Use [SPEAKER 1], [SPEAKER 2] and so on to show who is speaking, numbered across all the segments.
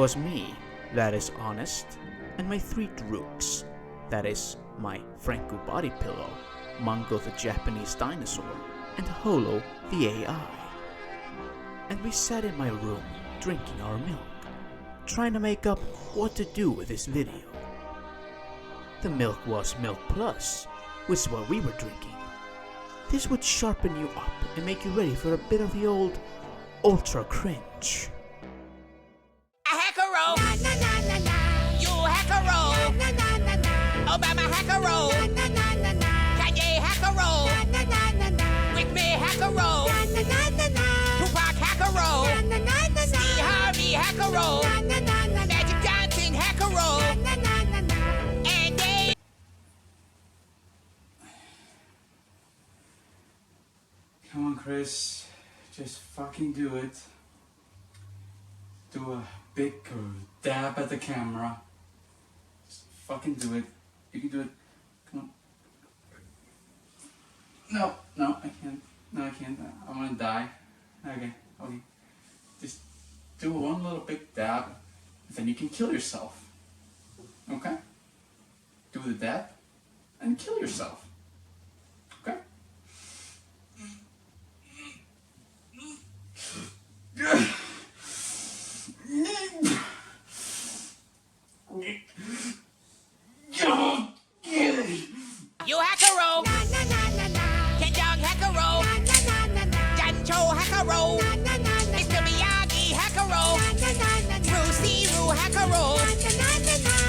[SPEAKER 1] was me, that is honest, and my 3 drooks, that is my Franco body pillow, Mungo the Japanese dinosaur, and Holo the AI. And we sat in my room drinking our milk, trying to make up what to do with this video. The milk was Milk Plus, which is what we were drinking. This would sharpen you up and make you ready for a bit of the old ultra cringe.
[SPEAKER 2] Hackero! You hackero! Obama hackero! Kanye hackero! With me hackero! Tupac hackero! Steve Harvey hackero! Magic Johnson hackero! And they...
[SPEAKER 3] Come on, Chris. Just fucking do it. Do a big dab at the camera. Just fucking do it. You can do it. Come on. No, I can't. No, I can't. I'm gonna die. Okay. Just do one little big dab, and then you can kill yourself. Okay? Do the dab, and kill yourself. Okay?
[SPEAKER 2] You hackero! Kenjong hackero! Jancho hackero! Mr. Miyagi hackero! Bruce Lee hackero!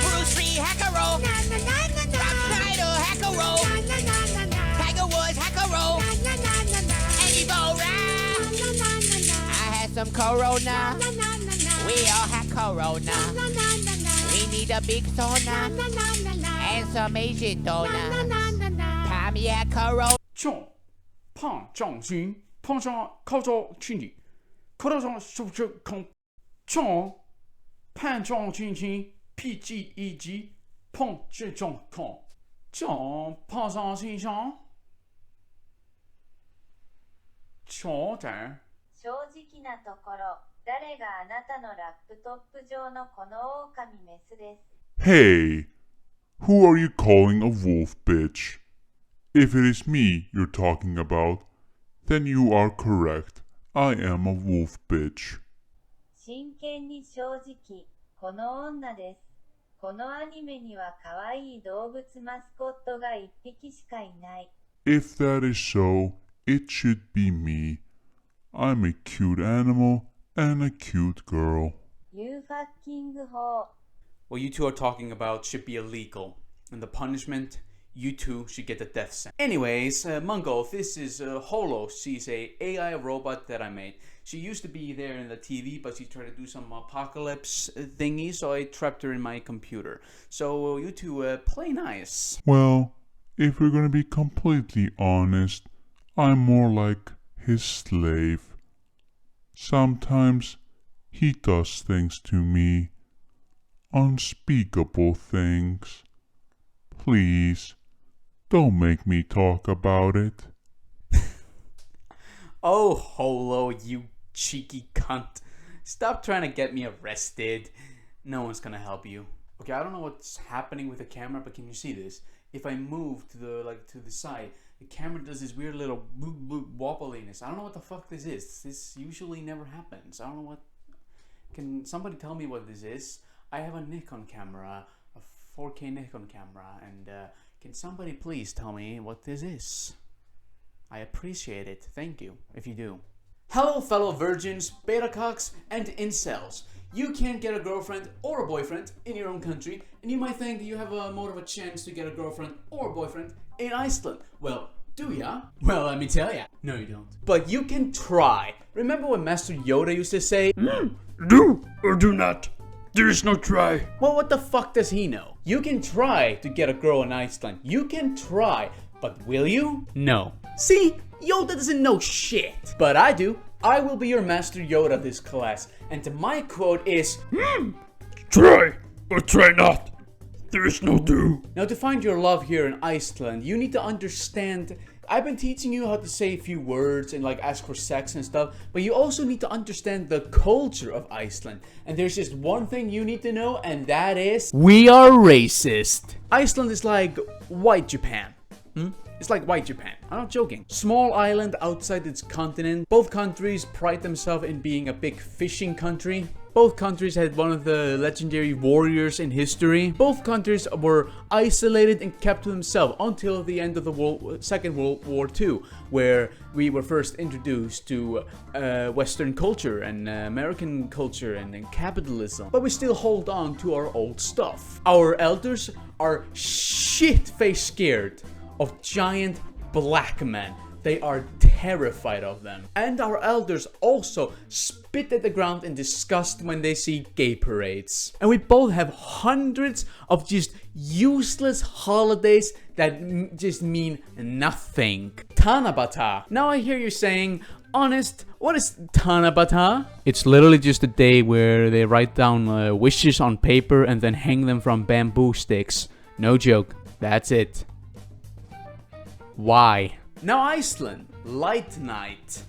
[SPEAKER 2] Bruce Lee hackero! Rob Schneider hackero! Tiger Woods hackero! Eddie Bora! I had some corona. We all had corona. We need a big sauna and some Asian donut. Tommy had corona.
[SPEAKER 3] 重胖壮心，碰上靠着去你，口头上说不出空。重胖壮心心，PG 以及碰这种空，重胖上心上，重点。
[SPEAKER 4] 正直なところ、誰があなたのラップトップ上のこの狼メスです。
[SPEAKER 5] Hey, who are you calling a wolf bitch? If it is me you're talking about, then you are correct. I am a wolf bitch.
[SPEAKER 4] 真剣に正直、この女です。このアニメには可愛い動物マスコットが1匹しかいない。
[SPEAKER 5] If that is so, it should be me. I'm a cute animal and a cute girl.
[SPEAKER 4] You fucking whore.
[SPEAKER 1] What you two are talking about should be illegal, and the punishment, you two should get the death sentence. Anyways, Mungo, this is Holo. She's a AI robot that I made. She used to be there in the TV, but she tried to do some apocalypse thingy, so I trapped her in my computer. So you two play nice.
[SPEAKER 5] Well, if we're gonna be completely honest, I'm more like his slave. Sometimes he does things to me. Unspeakable things. Please, don't make me talk about it.
[SPEAKER 1] Oh, Holo, you cheeky cunt. Stop trying to get me arrested. No one's gonna help you. Okay, I don't know what's happening with the camera, but can you see this? If I move to the side, the camera does this weird little wobbliness. I don't know what the fuck this is. This usually never happens. I don't know what... Can somebody tell me what this is? I have a Nikon camera, a 4K Nikon camera, and can somebody please tell me what this is? I appreciate it. Thank you, if you do. Hello, fellow virgins, beta cocks, and incels. You can't get a girlfriend or a boyfriend in your own country, and you might think you have more of a chance to get a girlfriend or a boyfriend in Iceland. Well, do ya? Well, let me tell ya. No, you don't. But you can try. Remember what Master Yoda used to say?
[SPEAKER 6] Do or do not. There is no try.
[SPEAKER 1] Well, what the fuck does he know? You can try to get a girl in Iceland. You can try, but will you? No. See? Yoda doesn't know shit. But I do. I will be your Master Yoda this class. And my quote is...
[SPEAKER 6] Try or try not. There is no do.
[SPEAKER 1] Now, to find your love here in Iceland, you need to understand. I've been teaching you how to say a few words and like ask for sex and stuff, but you also need to understand the culture of Iceland. And there's just one thing you need to know, and that is we are racist. Iceland is like white Japan. It's like white Japan. I'm not joking. Small island outside its continent. Both countries pride themselves in being a big fishing country. Both countries had one of the legendary warriors in history. Both countries were isolated and kept to themselves until the end of the Second World War II, where we were first introduced to Western culture and American culture and capitalism. But we still hold on to our old stuff. Our elders are shit-faced scared of giant black men. They are terrified of them. And our elders also spit at the ground in disgust when they see gay parades. And we both have hundreds of just useless holidays that just mean nothing. Tanabata. Now I hear you saying, honest, what is Tanabata? It's literally just a day where they write down wishes on paper and then hang them from bamboo sticks. No joke. That's it. Why? Now Iceland, light night.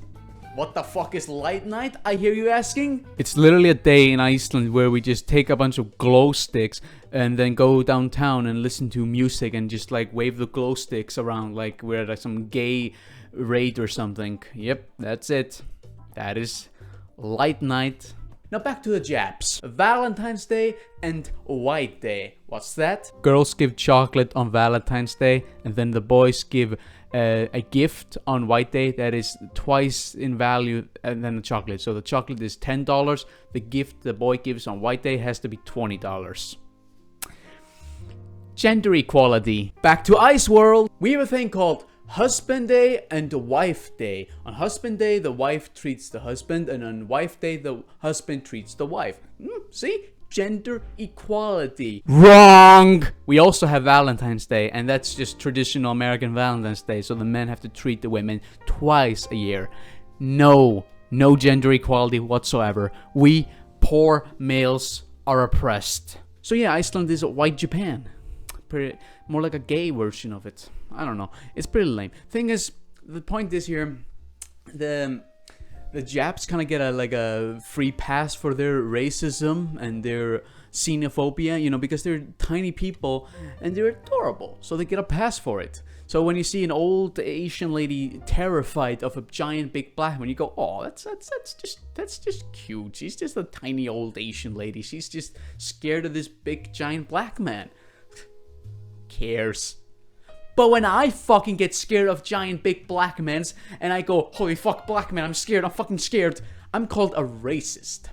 [SPEAKER 1] What the fuck is light night, I hear you asking? It's literally a day in Iceland where we just take a bunch of glow sticks and then go downtown and listen to music and just like wave the glow sticks around like we're at like some gay raid or something. Yep, that's it. That is light night. Now back to the Japs. Valentine's Day and White Day. What's that? Girls give chocolate on Valentine's Day and then the boys give a gift on White Day that is twice in value and then the chocolate. So the chocolate is $10. The gift the boy gives on White Day has to be $20. Gender equality. Back to Ice World. We have a thing called Husband Day and Wife Day. On Husband Day, the wife treats the husband, and on Wife Day, the husband treats the wife. See? Gender equality. Wrong! We also have Valentine's Day, and that's just traditional American Valentine's Day, so the men have to treat the women twice a year. No gender equality whatsoever. We poor males are oppressed. So yeah, Iceland is a white Japan. More like a gay version of it. I don't know. It's pretty lame. Thing is, the point is here, the Japs kind of get a free pass for their racism and their xenophobia, you know, because they're tiny people and they're adorable, so they get a pass for it. So when you see an old Asian lady terrified of a giant big black man, you go, oh, that's just cute. She's just a tiny old Asian lady. She's just scared of this big giant black man. Cares. But when I fucking get scared of giant big black men and I go, holy fuck, black man, I'm scared, I'm fucking scared, I'm called a racist.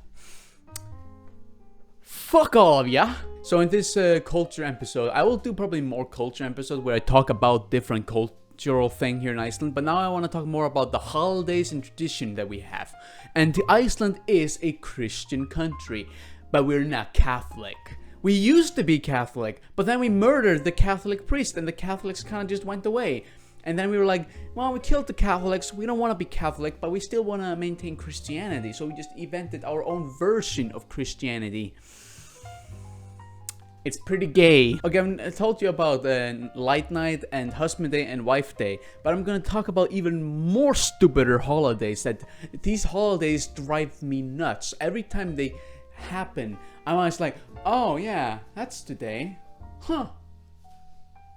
[SPEAKER 1] Fuck all of ya. So in this culture episode, I will do probably more culture episodes where I talk about different cultural thing here in Iceland, but now I want to talk more about the holidays and tradition that we have. And Iceland is a Christian country, but we're not Catholic. We used to be Catholic, but then we murdered the Catholic priest and the Catholics kind of just went away. And then we were like, well, we killed the Catholics, we don't want to be Catholic, but we still want to maintain Christianity. So we just invented our own version of Christianity. It's pretty gay. Okay, I told you about Light Night and Husband Day and Wife Day, but I'm gonna talk about even more stupider holidays. That these holidays drive me nuts. Every time they happen, I'm always like, oh yeah, that's today. Huh.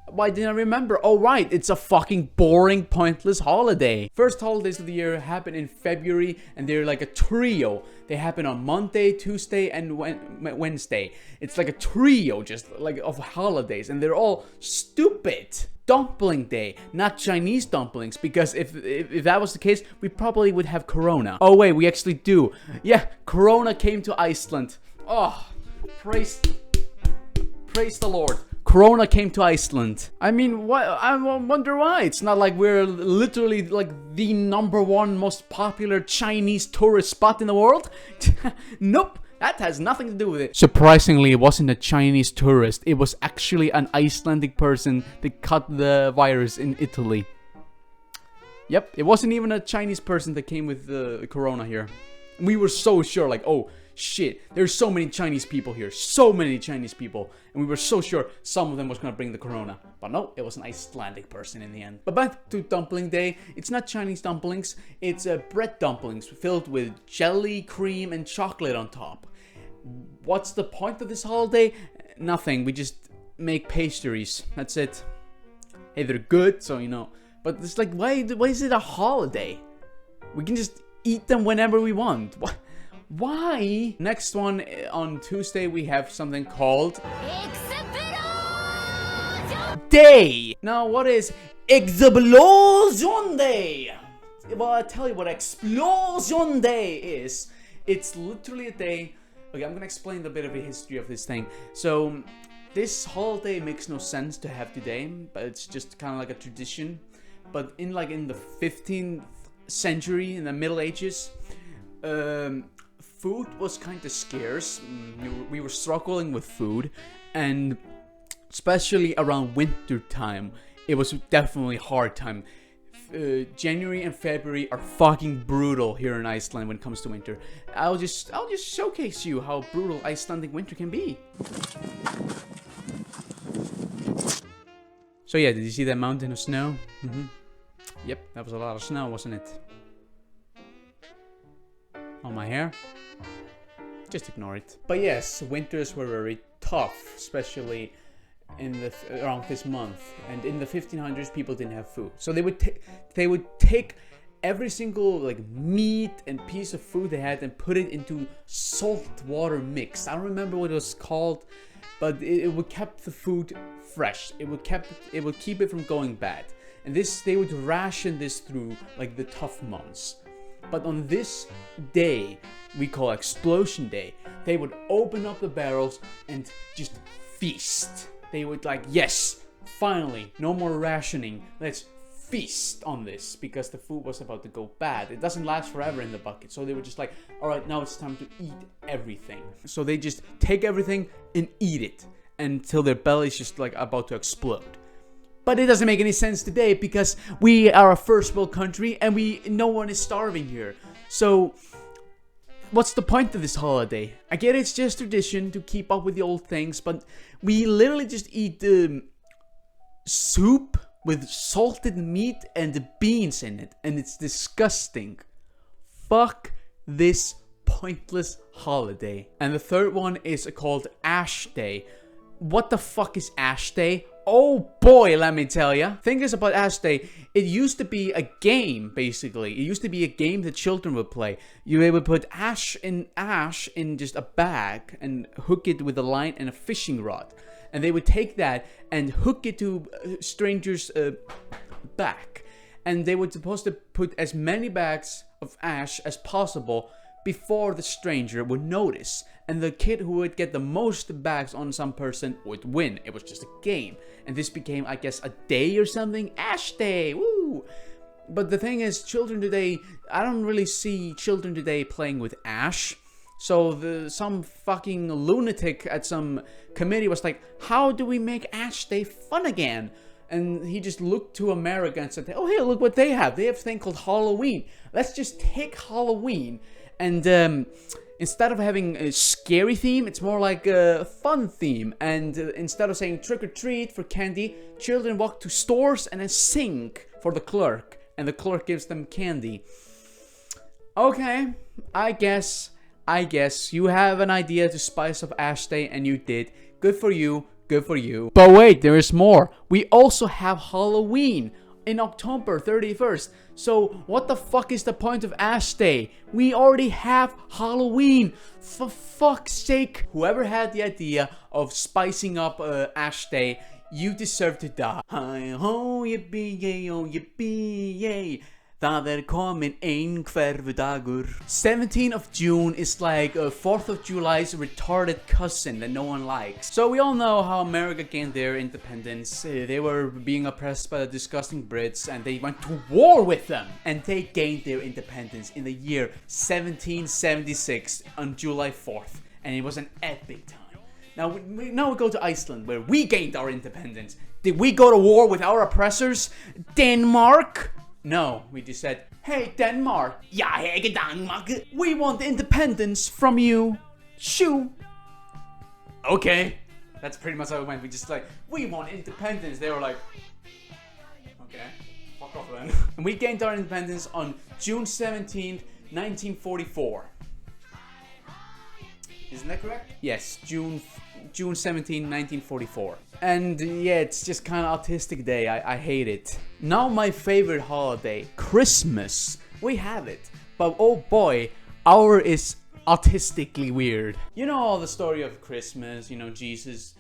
[SPEAKER 1] Why didn't I remember? Oh right, it's a fucking boring, pointless holiday. First holidays of the year happen in February and they're like a trio. They happen on Monday, Tuesday, and Wednesday. It's like a trio just like of holidays and they're all stupid. Dumpling Day, not Chinese dumplings, because if that was the case, we probably would have Corona. Oh wait, we actually do. Yeah, Corona came to Iceland. Oh, praise the Lord. Corona came to Iceland. I mean, what? I wonder why. It's not like we're literally like the #1 most popular Chinese tourist spot in the world. Nope. That has nothing to do with it. Surprisingly, it wasn't a Chinese tourist. It was actually an Icelandic person that caught the virus in Italy. Yep, it wasn't even a Chinese person that came with the corona here. We were so sure, like, oh, shit, there's so many Chinese people here, so many Chinese people, and we were so sure some of them was gonna bring the corona. But no, it was an Icelandic person in the end. But back to dumpling day, it's not Chinese dumplings, it's bread dumplings filled with jelly, cream, and chocolate on top. What's the point of this holiday? Nothing, we just make pastries, that's it. Hey, they're good, so you know, but it's like, why is it a holiday? We can just eat them whenever we want. Why? Next one, on Tuesday, we have something called Day. Now, what is Explosion Day? Well, I'll tell you what Explosion Day is. It's literally a day. Okay, I'm gonna explain a bit of the history of this thing. So, this holiday makes no sense to have today, but it's just kind of like a tradition. But in the 15th century, in the Middle Ages, food was kind of scarce. We were struggling with food, and especially around winter time, it was definitely a hard time. January and February are fucking brutal here in Iceland when it comes to winter. I'll just showcase you how brutal Icelandic winter can be. So yeah, did you see that mountain of snow? Yep, that was a lot of snow, wasn't it? On my hair? Just ignore it. But yes, winters were very tough, especially in around this month. And in the 1500s, people didn't have food, so they would take every single meat and piece of food they had and put it into salt water mix. I don't remember what it was called, but it would keep the food fresh. It would keep it from going bad. And they would ration this through the tough months. But on this day, we call Explosion Day, they would open up the barrels and just feast. They would yes, finally, no more rationing. Let's feast on this, because the food was about to go bad. It doesn't last forever in the bucket. So they were just all right, now it's time to eat everything. So they just take everything and eat it until their belly's just about to explode. But it doesn't make any sense today, because we are a first world country and no one is starving here. So what's the point of this holiday? I get it's just tradition to keep up with the old things, but we literally just eat soup with salted meat and beans in it, and it's disgusting. Fuck this pointless holiday. And the third one is called Ash Day. What the fuck is Ash Day? Oh boy, let me tell ya. Thing is about Ash Day, it used to be a game, basically. It used to be a game that children would play. You would put ash in just a bag and hook it with a line and a fishing rod. And they would take that and hook it to strangers' back. And they were supposed to put as many bags of ash as possible before the stranger would notice. And the kid who would get the most bags on some person would win. It was just a game. And this became, I guess, a day or something. Ash Day, woo! But the thing is, children today, I don't really see children today playing with ash. So some fucking lunatic at some committee was like, how do we make Ash Day fun again? And he just looked to America and said, oh hey, look what they have. They have a thing called Halloween. Let's just take Halloween and instead of having a scary theme, it's more like a fun theme. And instead of saying trick or treat for candy, children walk to stores and then sing for the clerk. And the clerk gives them candy. Okay, I guess you have an idea to spice up Ash Day, and you did. Good for you, good for you. But wait, there is more. We also have Halloween in October 31st. So what the fuck is the point of Ash Day? We already have Halloween. For fuck's sake. Whoever had the idea of spicing up Ash Day, you deserve to die. Hi ho, yippee yay, oh yippee yay. Það komin einhverfu dagur. 17th of June is like 4th of July's retarded cousin that no one likes. So we all know how America gained their independence. They were being oppressed by the disgusting Brits, and they went to war with them. And they gained their independence in the year 1776 on July 4th. And it was an epic time. Now we go to Iceland, where we gained our independence. Did we go to war with our oppressors? Denmark? No, we just said, hey Denmark, we want independence from you. Shoo! Okay. That's pretty much how it went. We just like, we want independence. They were like, okay, fuck off then. And we gained our independence on June 17th, 1944. Isn't that correct? Yes, June 17, 1944. And yeah, it's just kind of autistic day. I hate it. Now my favorite holiday, Christmas. We have it. But oh boy, our is autistically weird. You know all the story of Christmas, you know, Jesus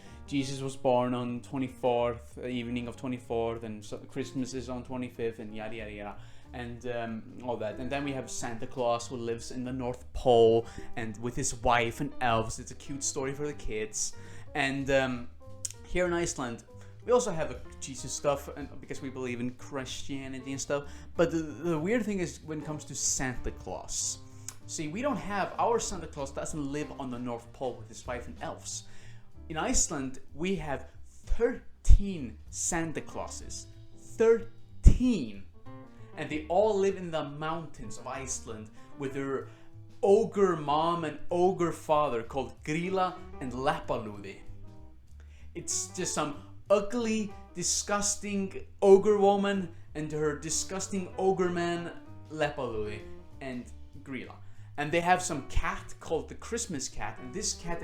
[SPEAKER 1] was born on 24th, evening of 24th, and so Christmas is on 25th, and yada yada yada, and all that. And then we have Santa Claus, who lives in the North Pole, and with his wife and elves. It's a cute story for the kids. And here in Iceland, we also have Jesus stuff, because we believe in Christianity and stuff. But the weird thing is when it comes to Santa Claus. See, we don't have, our Santa Claus doesn't live on the North Pole with his wife and elves. In Iceland, we have 13 Santa Clauses. 13! And they all live in the mountains of Iceland with their ogre mom and ogre father called Grilla and Lappalúði. It's just some ugly, disgusting ogre woman and her disgusting ogre man Lappalúði and Grilla. And they have some cat called the Christmas cat, and this cat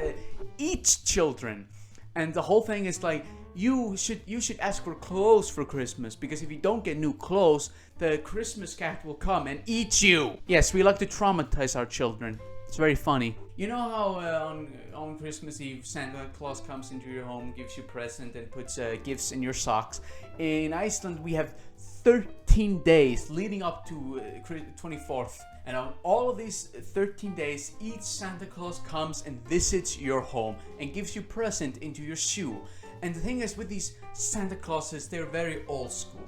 [SPEAKER 1] eats children. And the whole thing is like, you should ask for clothes for Christmas, because if you don't get new clothes, the Christmas cat will come and eat you. Yes, we like to traumatize our children. It's very funny. You know how on Christmas Eve Santa Claus comes into your home, gives you a present, and puts gifts in your socks? In Iceland, we have 13 days leading up to 24th. And on all of these 13 days, each Santa Claus comes and visits your home and gives you present into your shoe. And the thing is, with these Santa Clauses, they're very old school.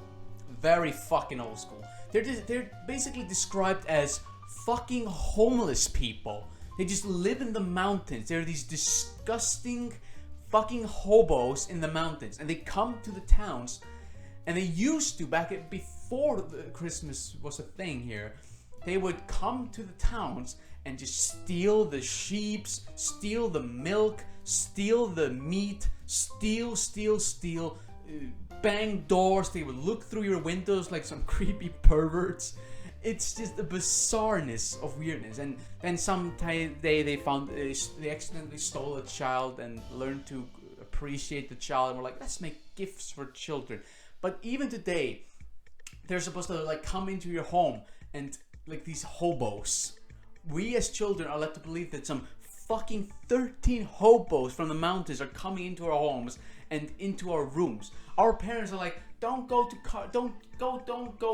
[SPEAKER 1] Very fucking old school. They're basically described as fucking homeless people. They just live in the mountains. They're these disgusting fucking hobos in the mountains. And they come to the towns. And they used to, before Christmas was a thing here, they would come to the towns and just steal the sheep, steal the milk, steal the meat, steal, bang doors. They would look through your windows like some creepy perverts. It's just the bizarreness of weirdness. And then sometime they found, they accidentally stole a child and learned to appreciate the child, and were like, let's make gifts for children. But even today, they're supposed to like come into your home and like these hobos. We as children are led to believe that some fucking 13 hobos from the mountains are coming into our homes and into our rooms. Our parents are like, don't go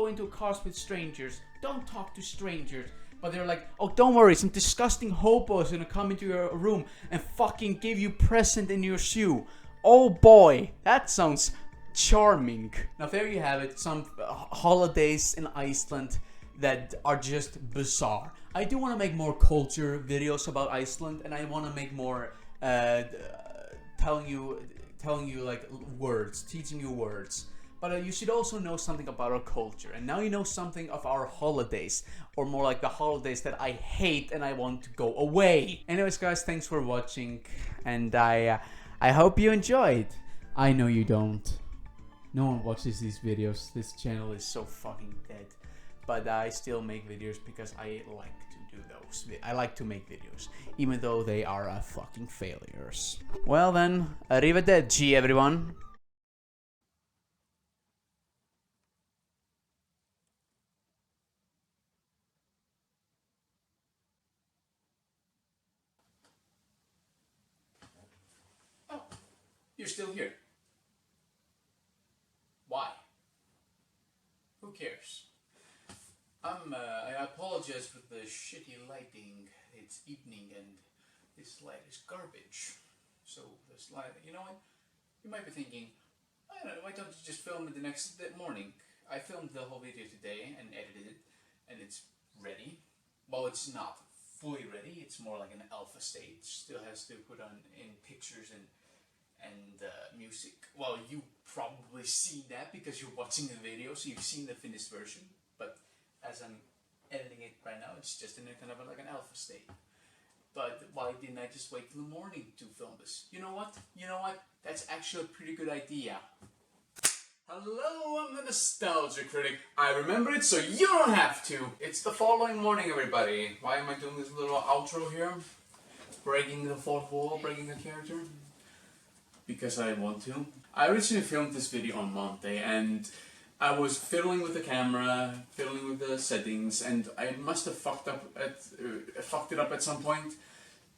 [SPEAKER 1] into cars with strangers. Don't talk to strangers. But they're like, oh, don't worry, some disgusting hobos gonna come into your room and fucking give you present in your shoe. Oh boy, that sounds charming. Now there you have it, some holidays in Iceland that are just bizarre. I do want to make more culture videos about Iceland, and I want to make more telling you like words, teaching you words. But you should also know something about our culture, and now you know something of our holidays, or more like the holidays that I hate and I want to go away. Anyways guys, thanks for watching, and I hope you enjoyed. I know you don't. No one watches these videos. This channel is so fucking dead. But I still make videos because I like to do those. I like to make videos, even though they are fucking failures. Well then, arrivederci everyone. Oh, you're still here. Why? Who cares? I apologize for the shitty lighting. It's evening and this light is garbage. So this light, you know what? You might be thinking, I don't know, why don't you just film it the next morning? I filmed the whole video today and edited it, and it's ready. Well, it's not fully ready. It's more like an alpha state. Still has to put on in pictures and music. Well, you probably seen that because you're watching the video, so you've seen the finished version. But as I'm editing it right now, it's just in a kind of like an alpha state.
[SPEAKER 3] But why didn't I just wait till the morning to film this? You know what? You know what? That's actually a pretty good idea. Hello, I'm the Nostalgia Critic. I remember it so you don't have to. It's the following morning, everybody. Why am I doing this little outro here? Breaking the fourth wall, breaking a character? Because I want to. I originally filmed this video on Monday, and I was fiddling with the camera, fiddling with the settings, and I must have fucked it up at some point,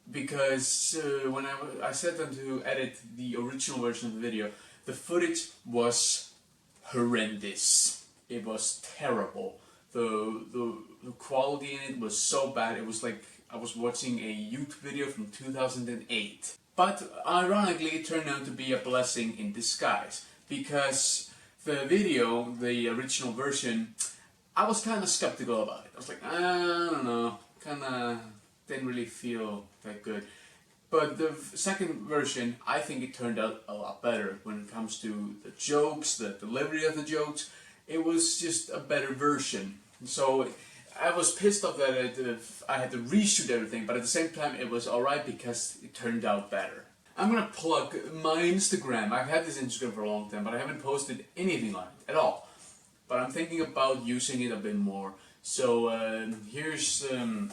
[SPEAKER 3] because when I set them to edit the original version of the video, the footage was horrendous. It was terrible. The quality in it was so bad. It was like I was watching a YouTube video from 2008. But ironically, it turned out to be a blessing in disguise, because the video, the original version, I was kind of skeptical about it. I was like, I don't know, kind of didn't really feel that good. But the second version, I think it turned out a lot better when it comes to the jokes, the delivery of the jokes. It was just a better version. So I was pissed off that I had to reshoot everything, but at the same time it was alright because it turned out better. I'm gonna plug my Instagram. I've had this Instagram for a long time, but I haven't posted anything on it at all. But I'm thinking about using it a bit more. So here's the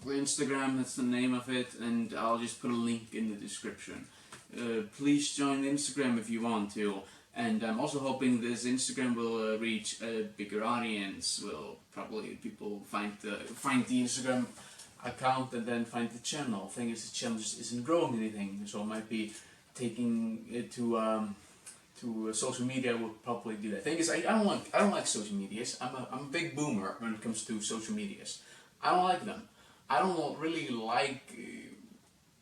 [SPEAKER 3] Instagram, that's the name of it, and I'll just put a link in the description. Please join Instagram if you want to. And I'm also hoping this Instagram will reach a bigger audience. Will probably people find the Instagram account and then find the channel. Thing is, the channel just isn't growing anything, so I might be taking it to social media. Will probably do that. Thing is, I don't like social medias. I'm a big boomer when it comes to social medias. I don't like them. I don't really like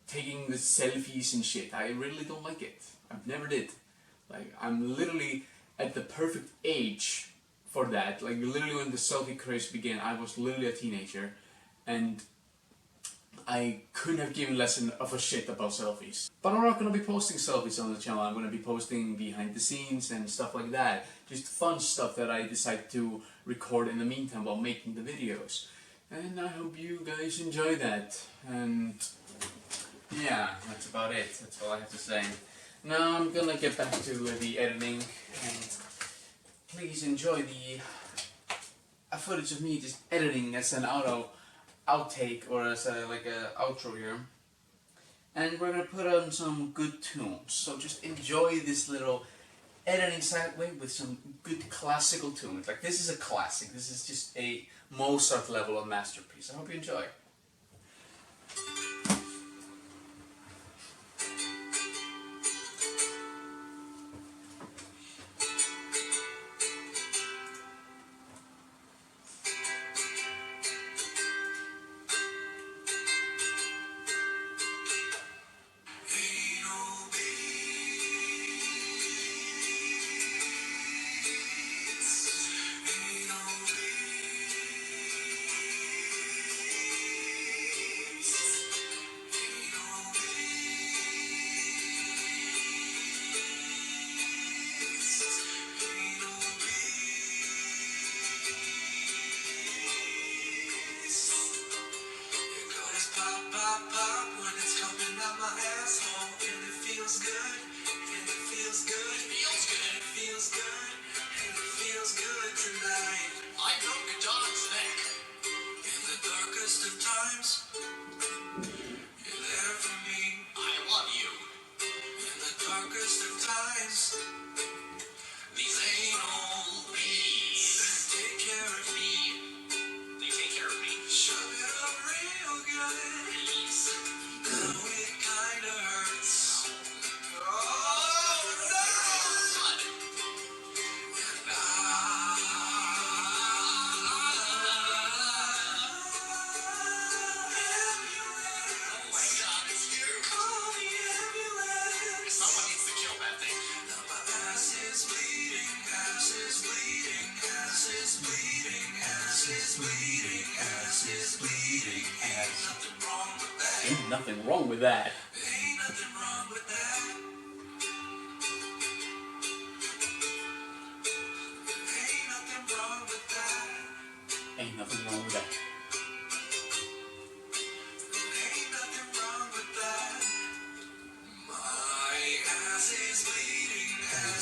[SPEAKER 3] taking the selfies and shit. I really don't like it. I've never did. Like, I'm literally at the perfect age for that. Like, literally when the selfie craze began, I was literally a teenager, and I couldn't have given less of a shit about selfies. But I'm not going to be posting selfies on the channel. I'm going to be posting behind the scenes and stuff like that. Just fun stuff that I decide to record in the meantime while making the videos. And I hope you guys enjoy that. And yeah, that's about it. That's all I have to say. Now I'm gonna get back to the editing, and please enjoy the footage of me just editing as an outtake or as a outro here. And we're gonna put on some good tunes. So just enjoy this little editing segue with some good classical tunes. Like, this is a classic. This is just a Mozart level of masterpiece. I hope you enjoy. Ain't nothing wrong with that.
[SPEAKER 2] Ain't nothing wrong with that.
[SPEAKER 3] Ain't nothing wrong with that.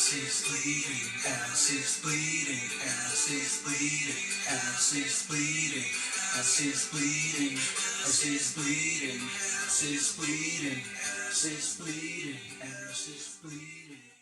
[SPEAKER 2] ass is bleeding, ass is bleeding, ass is bleeding, ass is bleeding, ass is bleeding, ass is bleeding, ass is bleeding, ass is bleeding, ass is bleeding.